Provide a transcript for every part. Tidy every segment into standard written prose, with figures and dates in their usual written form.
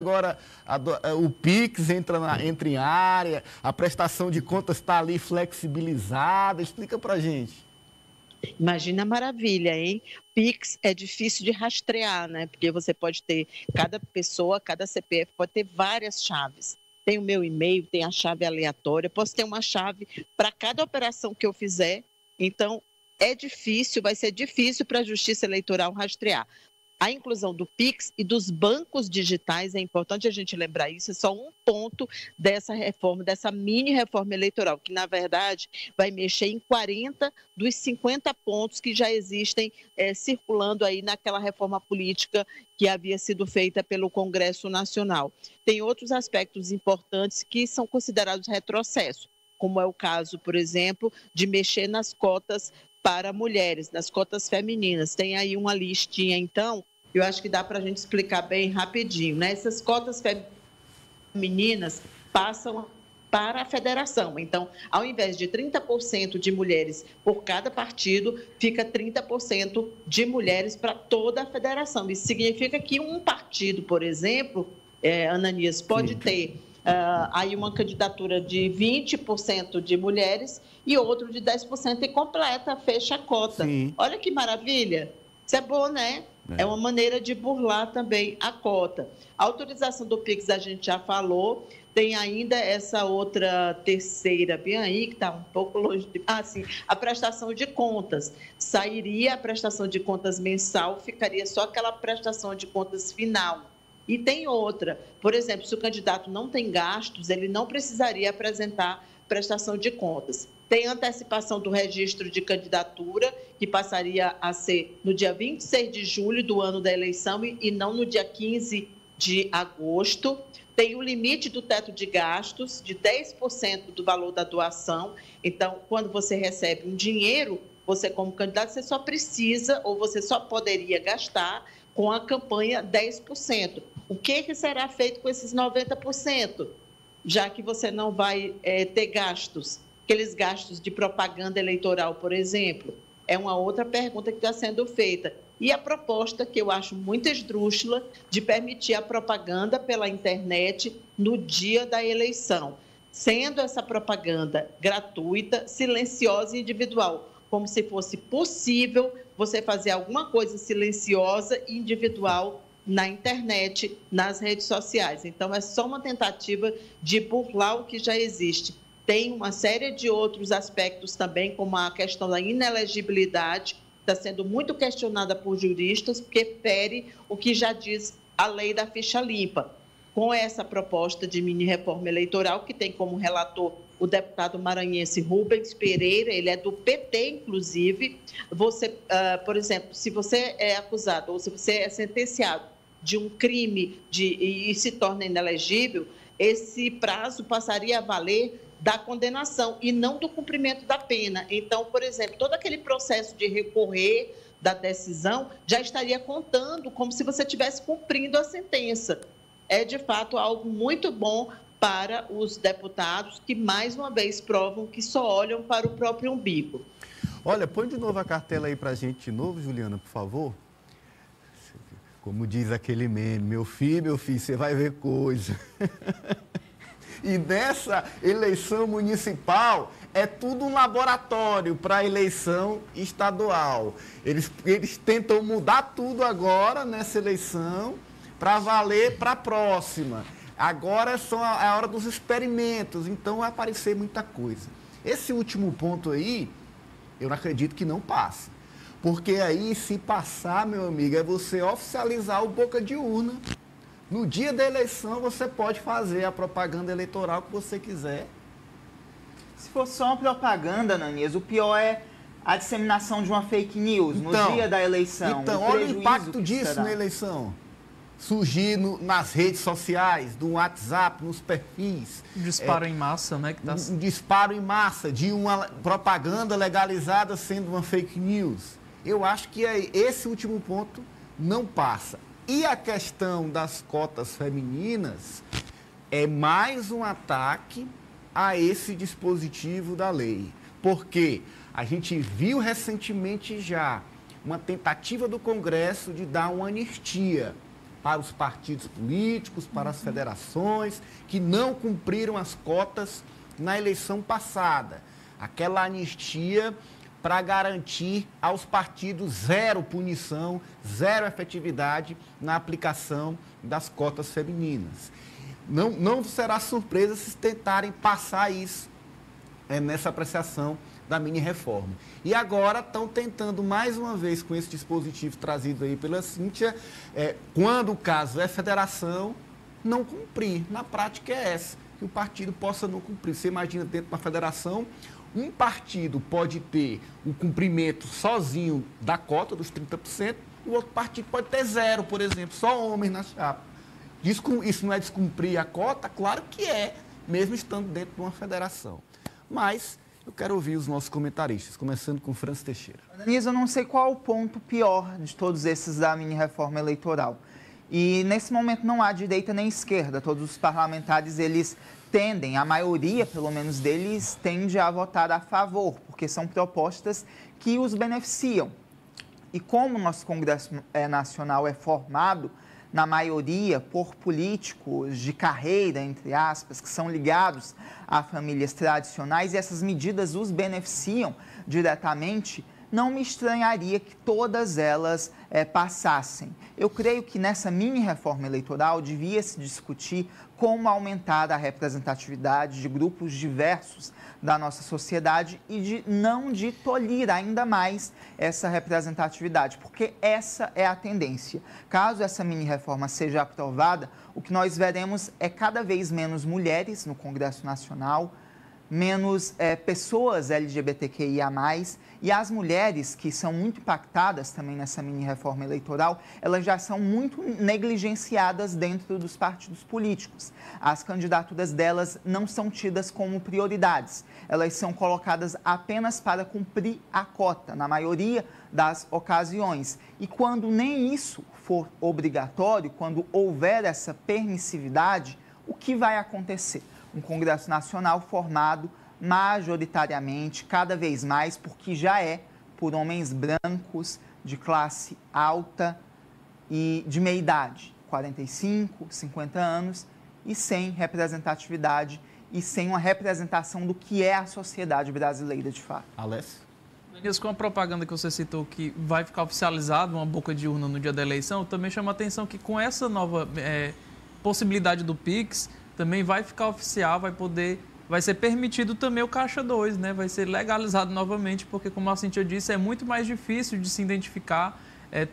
Agora o Pix entra em área, a prestação de contas está ali flexibilizada. Explica para gente. Imagina a maravilha, hein? Pix é difícil de rastrear, né? Porque você pode ter, cada pessoa, cada CPF pode ter várias chaves. Tem o meu e-mail, tem a chave aleatória, posso ter uma chave para cada operação que eu fizer. Então, é difícil, vai ser difícil para a Justiça Eleitoral rastrear. A inclusão do Pix e dos bancos digitais, é importante a gente lembrar isso, é só um ponto dessa reforma, dessa mini reforma eleitoral, que na verdade vai mexer em 40 dos 50 pontos que já existem circulando aí naquela reforma política que havia sido feita pelo Congresso Nacional. Tem outros aspectos importantes que são considerados retrocesso, como é o caso, por exemplo, de mexer nas cotas para mulheres, nas cotas femininas. Tem aí uma listinha, então, eu acho que dá para a gente explicar bem rapidinho, né? Essas cotas femininas passam para a federação. Então, ao invés de 30% de mulheres por cada partido, fica 30% de mulheres para toda a federação. Isso significa que um partido, por exemplo, Ananias, pode ter aí uma candidatura de 20% de mulheres e outro de 10% e completa, fecha a cota. Sim. Olha que maravilha. Isso é bom, né? É uma maneira de burlar também a cota. A autorização do Pix a gente já falou. Tem ainda essa outra terceira, bem aí, que está um pouco longe de... sim, a prestação de contas. Sairia a prestação de contas mensal, ficaria só aquela prestação de contas final. E tem outra, por exemplo, se o candidato não tem gastos, ele não precisaria apresentar prestação de contas. Tem antecipação do registro de candidatura, que passaria a ser no dia 26 de julho do ano da eleição e não no dia 15 de agosto. Tem o limite do teto de gastos de 10% do valor da doação. Então, quando você recebe um dinheiro, você como candidato, você só precisa ou você só poderia gastar com a campanha 10%. O que será feito com esses 90%? Já que você não vai ter gastos, aqueles gastos de propaganda eleitoral, por exemplo, é uma outra pergunta que está sendo feita. E a proposta, que eu acho muito esdrúxula, de permitir a propaganda pela internet no dia da eleição, sendo essa propaganda gratuita, silenciosa e individual, como se fosse possível você fazer alguma coisa silenciosa e individual na internet, nas redes sociais. Então, é só uma tentativa de burlar o que já existe. Tem uma série de outros aspectos também, como a questão da inelegibilidade, está sendo muito questionada por juristas, porque fere o que já diz a lei da ficha limpa. Com essa proposta de mini-reforma eleitoral, que tem como relator o deputado maranhense Rubens Pereira, ele é do PT, inclusive. Você, por exemplo, se você é acusado ou se você é sentenciado de um crime e se torna inelegível, esse prazo passaria a valer da condenação e não do cumprimento da pena. Então, por exemplo, todo aquele processo de recorrer da decisão já estaria contando como se você estivesse cumprindo a sentença. É, de fato, algo muito bom para os deputados que, mais uma vez, provam que só olham para o próprio umbigo. Olha, põe de novo a cartela aí para a gente de novo, Juliana, por favor. Como diz aquele meme, meu filho, você vai ver coisa. E nessa eleição municipal, é tudo um laboratório para a eleição estadual. Eles tentam mudar tudo agora nessa eleição para valer para a próxima. Agora é a hora dos experimentos, então vai aparecer muita coisa. Esse último ponto aí, eu não acredito que não passe. Porque aí, se passar, meu amigo, é você oficializar o boca de urna. No dia da eleição, você pode fazer a propaganda eleitoral que você quiser. Se for só uma propaganda, Ananias, o pior é a disseminação de uma fake news no dia da eleição. Então, olha o impacto disso na eleição. Surgir nas redes sociais, no WhatsApp, nos perfis. Um disparo em massa, né? Um disparo em massa de uma propaganda legalizada sendo uma fake news. Eu acho que esse último ponto não passa. E a questão das cotas femininas é mais um ataque a esse dispositivo da lei. Porque a gente viu recentemente já uma tentativa do Congresso de dar uma anistia para os partidos políticos, para as federações que não cumpriram as cotas na eleição passada. Aquela anistia para garantir aos partidos zero punição, zero efetividade na aplicação das cotas femininas. Não será surpresa se tentarem passar isso nessa apreciação da mini-reforma. E agora estão tentando, mais uma vez, com esse dispositivo trazido aí pela Cíntia, quando o caso é federação, não cumprir. Na prática é essa, que o partido possa não cumprir. Você imagina, dentro da federação, um partido pode ter o cumprimento sozinho da cota dos 30%, e o outro partido pode ter zero, por exemplo, só homens na chapa. Isso não é descumprir a cota? Claro que é, mesmo estando dentro de uma federação. Mas eu quero ouvir os nossos comentaristas, começando com Francis Teixeira. Ananias, eu não sei qual é o ponto pior de todos esses da mini-reforma eleitoral. E nesse momento não há direita nem esquerda. Todos os parlamentares, eles tendem, a maioria, pelo menos deles, tende a votar a favor, porque são propostas que os beneficiam. E como o nosso Congresso Nacional é formado, na maioria, por políticos de carreira, entre aspas, que são ligados a famílias tradicionais, e essas medidas os beneficiam diretamente, não me estranharia que todas elas passassem. Eu creio que nessa mini-reforma eleitoral devia se discutir como aumentar a representatividade de grupos diversos da nossa sociedade e não de tolir ainda mais essa representatividade, porque essa é a tendência. Caso essa mini-reforma seja aprovada, o que nós veremos é cada vez menos mulheres no Congresso Nacional, menos pessoas LGBTQIA+, e as mulheres, que são muito impactadas também nessa mini-reforma eleitoral, elas já são muito negligenciadas dentro dos partidos políticos. As candidaturas delas não são tidas como prioridades, elas são colocadas apenas para cumprir a cota, na maioria das ocasiões. E quando nem isso for obrigatório, quando houver essa permissividade, o que vai acontecer? Um Congresso Nacional formado majoritariamente, cada vez mais, porque já é por homens brancos, de classe alta e de meia idade, 45, 50 anos, e sem representatividade e sem uma representação do que é a sociedade brasileira de fato. Alessio? Com a propaganda que você citou, que vai ficar oficializado uma boca de urna no dia da eleição, também chama a atenção que com essa nova possibilidade do Pix, também vai ficar oficial, vai ser permitido também o Caixa 2, né? Vai ser legalizado novamente, porque, como a Cíntia disse, é muito mais difícil de se identificar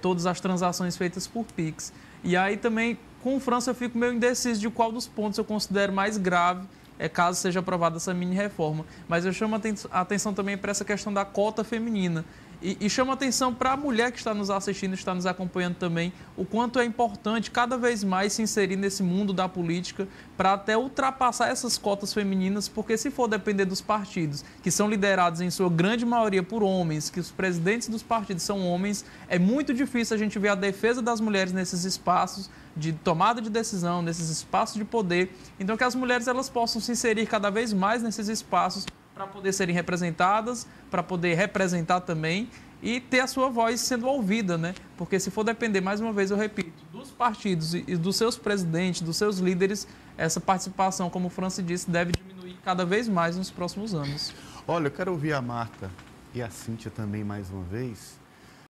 todas as transações feitas por Pix. E aí também, com o França, eu fico meio indeciso de qual dos pontos eu considero mais grave, caso seja aprovada essa mini-reforma. Mas eu chamo a atenção também para essa questão da cota feminina. E chama atenção para a mulher que está nos assistindo, está nos acompanhando também, o quanto é importante cada vez mais se inserir nesse mundo da política para até ultrapassar essas cotas femininas, porque se for depender dos partidos, que são liderados em sua grande maioria por homens, que os presidentes dos partidos são homens, é muito difícil a gente ver a defesa das mulheres nesses espaços de tomada de decisão, nesses espaços de poder. Então, que as mulheres elas possam se inserir cada vez mais nesses espaços para poder serem representadas, para poder representar também e ter a sua voz sendo ouvida, né? Porque se for depender, mais uma vez eu repito, dos partidos e dos seus presidentes, dos seus líderes, essa participação, como o Francis disse, deve diminuir cada vez mais nos próximos anos. Olha, eu quero ouvir a Marta e a Cíntia também mais uma vez.